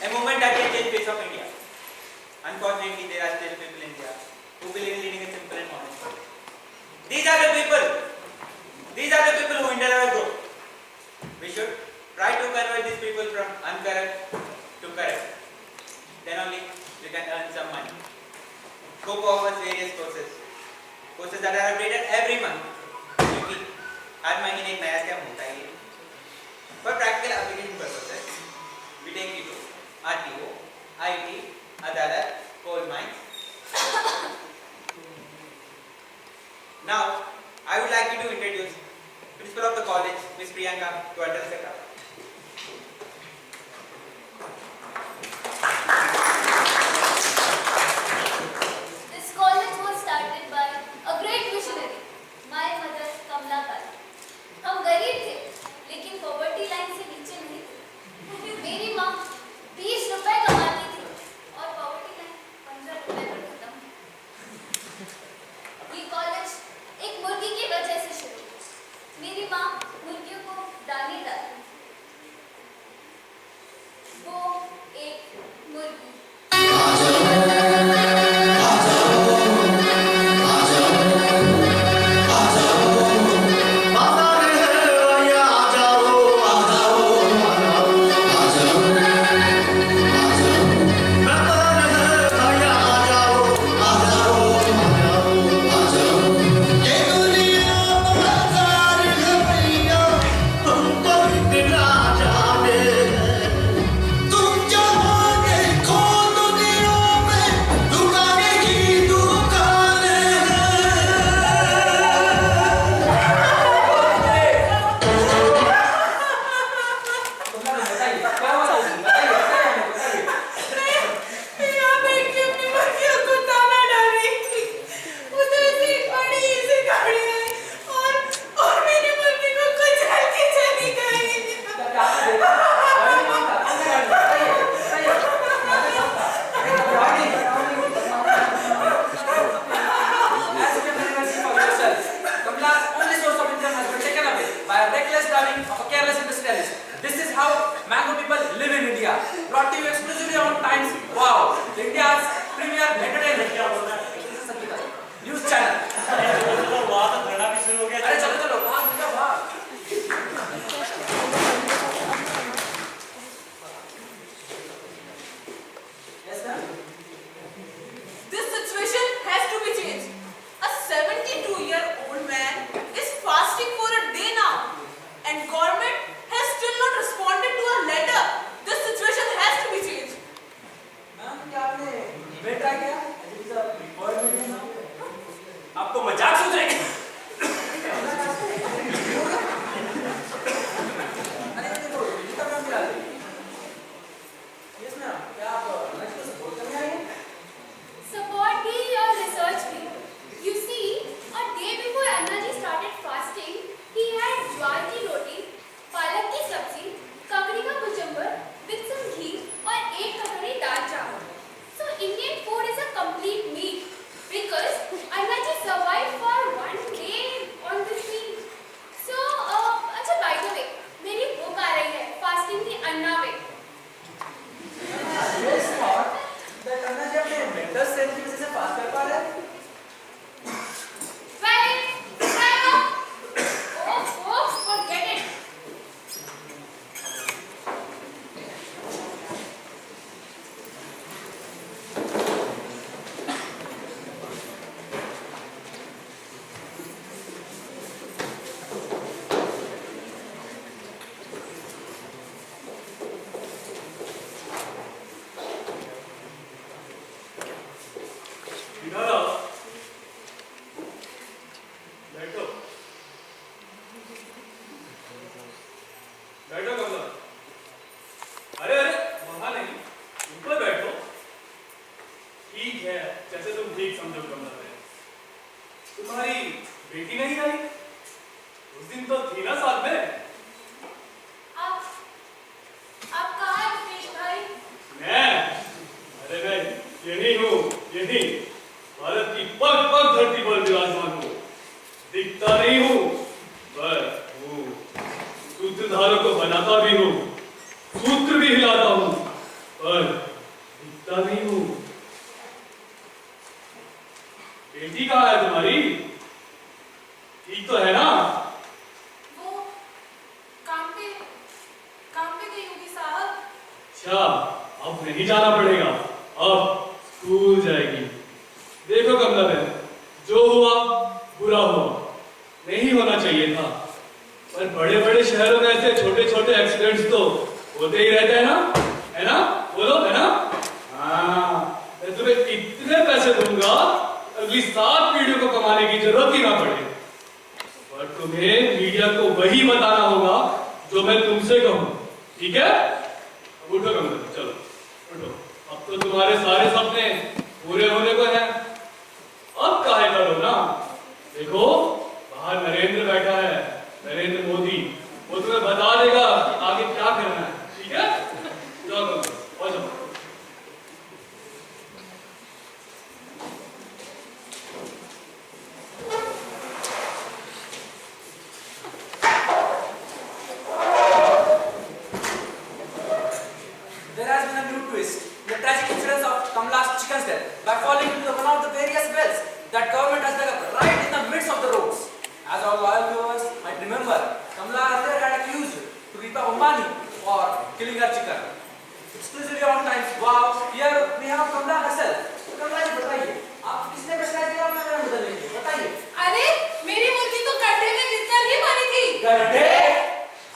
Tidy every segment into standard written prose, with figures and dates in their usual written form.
A movement that can change face of India. Unfortunately, there are still people in India who believe in leading a simple and honest life. These are the people who India will grow. We should try to convert these people from uncorrupt to corrupt. Then only we can earn some money. COCO offers various courses that are updated every month. क्योंकि हर महीने एक नया scam होता ही है. For practical application purposes, we take you to RTO, IT, Adalat, coal mines. Now, I would like you to introduce Principal of the college, Ms. Priyanka, to address the crowd. This college was started by a great visionary, my mother Kamla Kali. हम गरीब थे, लेकिन poverty line से नीचे नहीं थे. मेरी माँ 20 रुपए कमाती थी और पॉवर्टी लाइन 15 रुपए पर खत्म. ये कॉलेज एक मुर्गी की वजह से शुरू हुआ. मेरी माँ मुर्गियों को दाने डालती थी. वो एक मुर्गी. सूत्रधारों को बनाता भी हूँ, सूत्र भी हिलाता हूँ पर दिखता नहीं हूँ। बेटी कहाँ है तुम्हारी? ठीक तो है ना? वो काम पे गई होगी साहब। अच्छा, अब नहीं जाना पड़ेगा, अब स्कूल जाएगी। देखो कमला बहन, जो हुआ बुरा हुआ, नहीं होना चाहिए था, पर बड़े बड़े शहरों में ऐसे छोटे छोटे एक्सीडेंट्स तो होते ही रहते हैं ना? है ना? बोलो, है ना? हाँ, मैं तुम्हें इतने पैसे दूंगा अगली 7 पीढ़ियों को कमाने की जरूरत ही ना पड़े। पर तुम्हें मीडिया को वही बताना होगा जो मैं तुमसे कहूं, ठीक है? अब उठो कमला, चलो उठो। अब तो तुम्हारे सारे सपने पूरे होने को हैं। अब काहे करो ना? देखो बाहर नरेंद्र बैठा है, नरेंद्र मोदी, वो तुम्हें बता देगा कि आगे क्या करना है, ठीक है? जाओ कमला, आ जाओ। There has been a new twist in the tragic incidents of Kamla's chicken's death by falling into one of the various wells that government has dug up right in the midst of the roads. As our loyal viewers might remember, Kamla earlier had accused to Rita Ambani for killing her chicken. Exclusively on Times Wow, here we have Kamla herself. तो कमला जी बताइए, आप किसने pressurise किया अपना नाम बदलने के लिए? बताइए। अरे मेरी मुर्गी तो गड्ढे में गिरकर ही मरी थी। गड्ढे?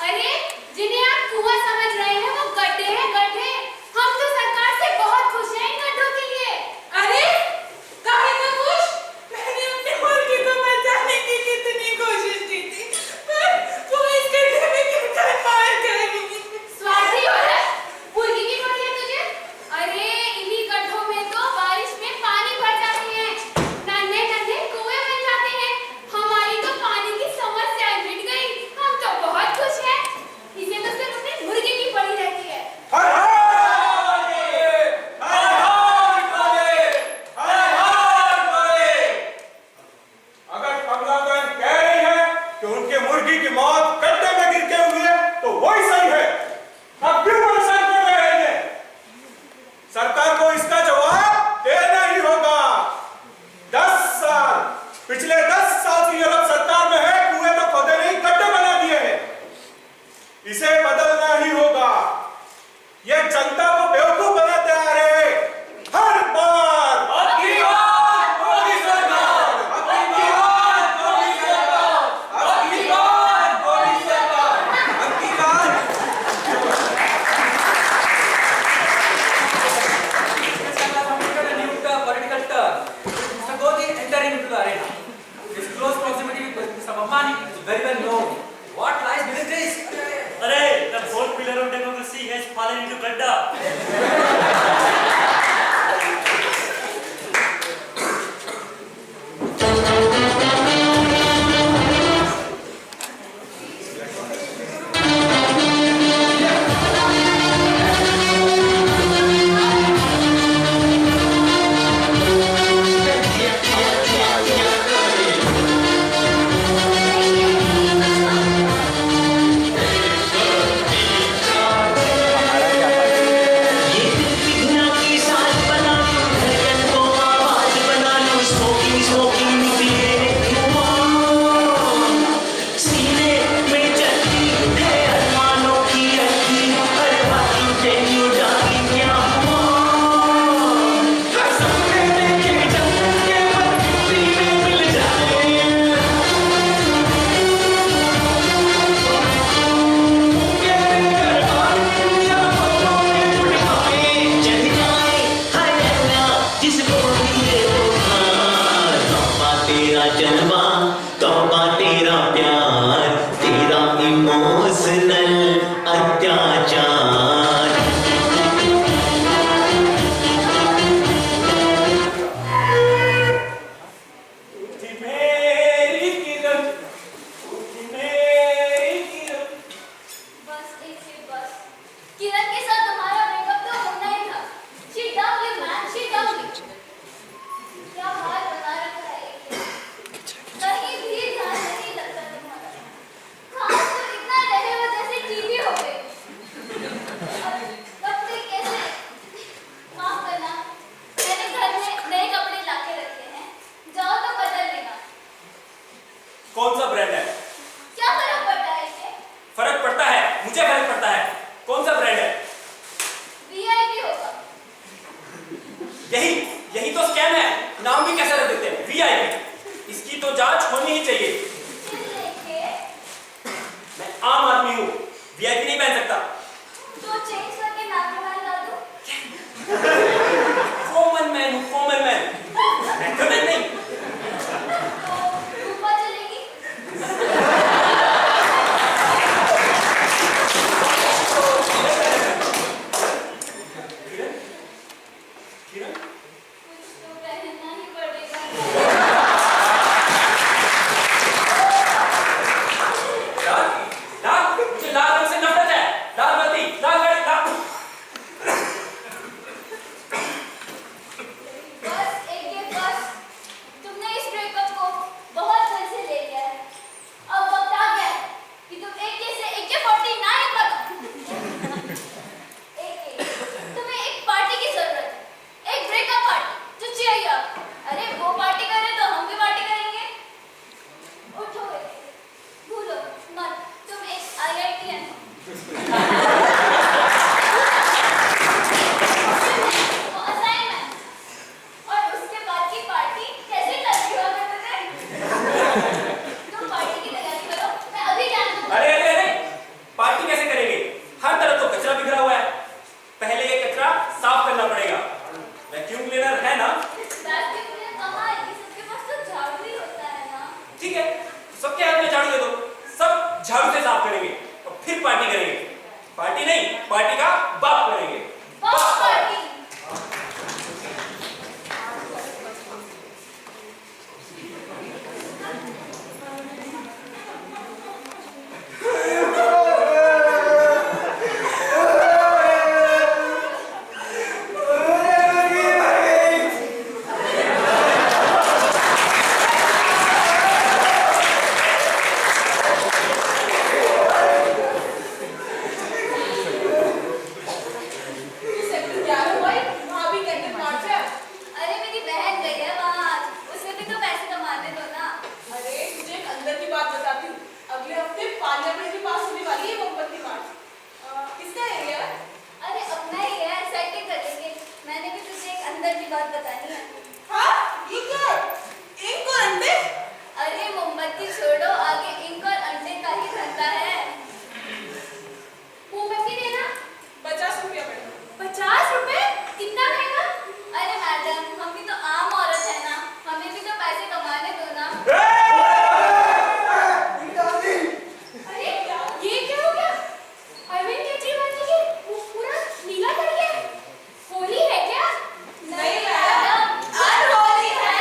अरे जिन्हें आप कुआं समझ रहे हैं वो गड्ढे हैं, गड्ढे। हम तो सरकार से बहुत खुश हैं इन गड्ढों के लिए। अरे काहे ना खुश? मैंने अपनी मुर्गी को बचाने की कितनी कोशिश की थी, पर वो इस गड्ढे में गिरकर मार गई। स्वार्थी औरत, मुर्गी की पड़ी है तुझे? अरे इन्हीं गड्ढों में तो बारिश में पानी भर जाते हैं, नन्हे नन्हे कुएं बन जाते हैं। हमारी तो पानी की समस्या मिट गई, हम तो बहुत खुश हैं। इसे तो सिर्फ अपनी मुर्गी की पड़ी रहती है। हर हर हर हर बोले, हर हर बोले। अगर कमला बहन कह रही है कि उनके मुर्गी की मौत गड्ढे में गिर के हुई है, तो वही सही है। अब क्यों परेशान कर रहे हैं? सरकार को इसका जवाब देना ही होगा। 10 साल, पिछले 10 साल से ये लोग सरकार में है, कुएं तो खोदे नहीं, गड्ढे बना दिए हैं। इसे बदलना ही होगा। ये जनता को बेवकूफ बनाते आ रहे हैं। हर बार अब की बार मोदी सरकार, अब की बार मोदी सरकार, अब की बार मोदी सरकार, अब की बार। This time has committed a new political turn. Mr. Gandhi entering into the arena. His close proximity with Mr. Ambani is very well known. What lies beneath this? Arey, the fourth pillar of democracy has fallen into gadda. यही तो scam है। नाम भी कैसा रख देते हैं, VIP. इसकी तो जांच होनी ही चाहिए। मैं आम आदमी हूँ, वीआईपी नहीं पहन सकता। तो चेंज करके नाम डाल दो। कॉमन मैन हूँ, कॉमन मैन, रेकमेंड नहीं। तो ऊपर चलेगी। किरण, कुछ तो पहनना ही पड़ेगा। लाल, मुझे लाल रंग से नफरत है। लाल बत्ती, लाल गाड़ी, लाल। बस तुमने इस ब्रेकअप को बहुत दिल से ले लिया है। अब वक्त आ गया है कि तुम AK-49 बनो। तुम्हें एक पार्टी की जरूरत है, एक ब्रेकअप पार्टी जो चाहिए। अरे वो पार्टी करे तो हम भी पार्टी करेंगे। उठो बेटे, भूलो मत तुम एक IITian हो। वो असाइनमेंट और उसके बाद की पार्टी कैसे करती हुआ करते थे। तुम पार्टी की तैयारी करो, मैं अभी जान दूंगा। अरे, पार्टी कैसे करेंगे? हर तरफ तो कचरा बिखरा हुआ है। पहले ये कचरा साफ करना पड़ेगा। वैक्यूम क्लीनर है ना? वैक्यूम क्लीनर कहाँ है? सबके पास तो झाड़ू ही होता है ना। ठीक है, सबके हाथ में झाड़ू दे दो। सब झाड़ू से साफ करेंगे और फिर पार्टी करेंगे। पार्टी नहीं, पार्टी का बाप करेंगे। Box party. सेक्टर 11 भाई, वहाँ भी कैंडल मार्च है। अरे मेरी बहन गई है वहाँ, उसे भी तो पैसे कमाने दो ना। अरे तुझे एक अंदर की बात बताती हूँ। अगले हफ्ते पार्लियामेंट के पास होने वाली है मोमबत्ती मार्च। किसका एरिया है? अरे अपना ही है, सेटिंग करेंगे। मैंने भी तुझे एक अंदर की बात बतानी है। हाँ, ये क्या? इंक और अंडे? अरे मोमबत्ती छोड़ो, आगे इंक और अंडे का ही धंधा है। मोमबत्ती देना 50 रुपया मैडम। 50 रुपए? कितना महंगा? अरे मैडम, हम भी तो आम औरत है ना, हमें भी तो पैसे कमाने दो ना। अरे ये क्या हो गया? अरविंद केजरीवाल जी की पूरा नीला कर गया। होली है क्या? नहीं मैडम, आज होली है।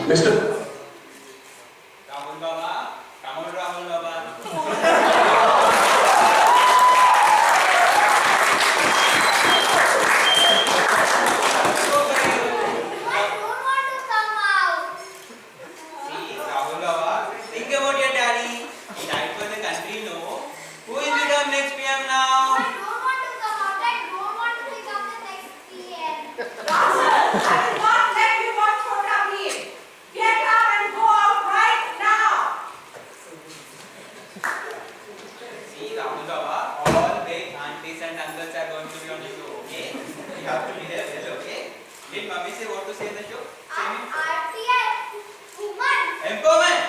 Mister, Rahul Baba, Rahul Baba. I don't want to come out. See, Rahul Baba, think about your daddy. He died for the country, no? Who will become next PM now? I don't want to come out. I don't want to become the next PM. Rosal, I will not let you watch Chhota Bheem. Get up and go out right now. See, Rahul Baba, all big aunties and uncles are going to be on the show, okay? You have to be there, well, okay? Did Mummy say what to say in the show? Say me. RTI, woman. Empowerment!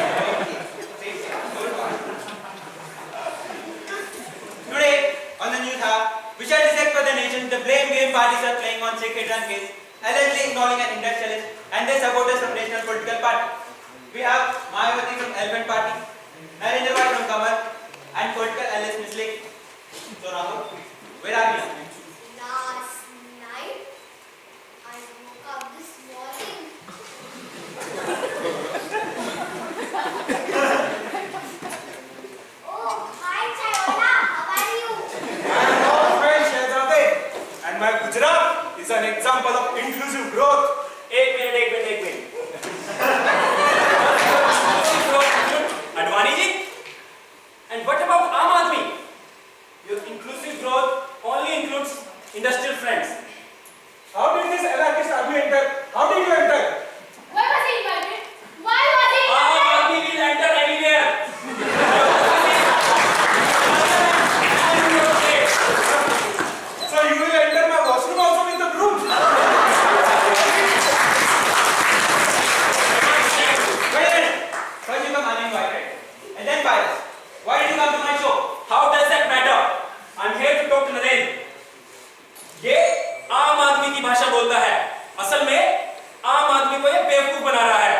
Okay. Say, good one. Today, on the news hub, we shall dissect for the nation the blame game parties are playing on Sheikh Hijran case, allegedly ignoring an industrialist and their supporters from national political party. We have Mayawati from Elephant Party, Narendra Pai from Kamal, and political allies Ms. Lake. So Rahul, where are we now? Last night, I woke up this Punjab is an example of inclusive growth. एक minute Advani ji, and what about Aam Aadmi? Your inclusive growth only includes industrial friends. How did this anarchist army enter? How did you enter? Why was he invited? Why was he Aam invited? Aadmi will enter anywhere. So you will enter my washroom also with the broom? Wait a minute. First you come uninvited, and then Pirates. Why did you come to my show? How does that matter? I'm here to talk to Naren. ये आम आदमी की भाषा बोलता है. असल में आम आदमी को ये बेवकूफ बना रहा है.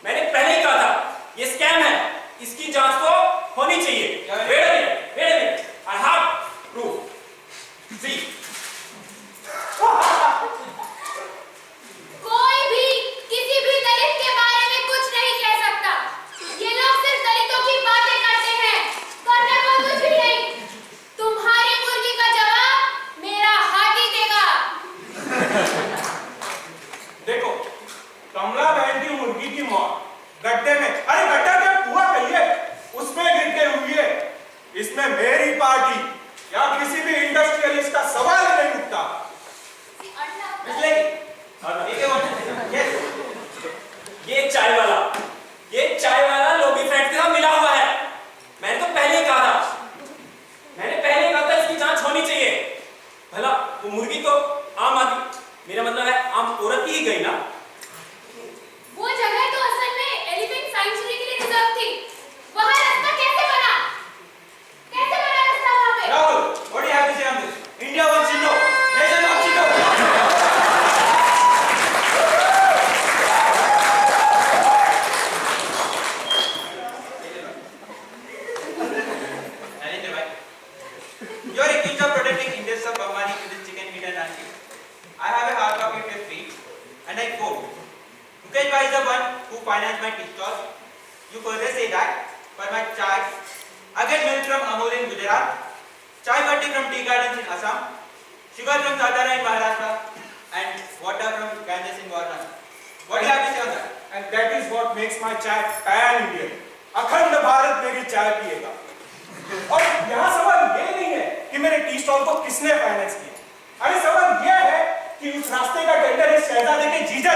मैंने पहले ही कहा था, ये स्कैम है. इसकी जांच तो होनी चाहिए. Wait a minute. I have proof. See. कोई भी किसी भी दलित के बारे में कुछ नहीं कह सकता. ये लोग सिर्फ दलितों की बातें करते हैं, करने को कुछ भी नहीं. तुम्हारी मुर्गी का जवाब मेरा हाथी देगा. देखो, कमला बहन की मुर्गी की मौत गड्ढे में, अरे गड्ढा क्या कुआं कहिए, उसमें गिर के हुई है. इसमें मेरी पार्टी या किसी भी इंडस्ट्रियलिस्ट का सवाल ही नहीं उठता. Miss Lady. ठीक है बोल. Yes. ये चाय वाला लोबी फ्रेंड के साथ मिला हुआ है. मैंने तो पहले ही कहा था इसकी जांच होनी चाहिए. भला वो मुर्गी तो आम आदमी, मेरा मतलब है आम औरत ही गई ना. वो जगह तो असल में एलिफेंट सैंक्चुरी के लिए रिजर्व थी. वहां रास्ता कैसे बना रास्ता वहां पे? Rahul, what do you have to say on this? India wants to know. Nation wants to know. Narendra bhai, you are accused of protecting interests of Bambani to this chicken eater Nancy. I have a hard copy of your speech, and I quote, Mukesh Bhai is the one who financed my tea stall. You further say that for my chai, I get milk from Amul in Gujarat, chai patti from tea gardens in Assam, sugar from Satara in Maharashtra, and water from Ganges in Varanasi. What do you have to say on that? And that is what makes my chai pan-Indian. अखंड भारत मेरी चाय पिएगा. और यहाँ सवाल ये नहीं है कि मेरे टी स्टॉल को किसने फाइनेंस किया. अरे सवाल ये है कि उस रास्ते का टेंडर इस शहजादे के जीजा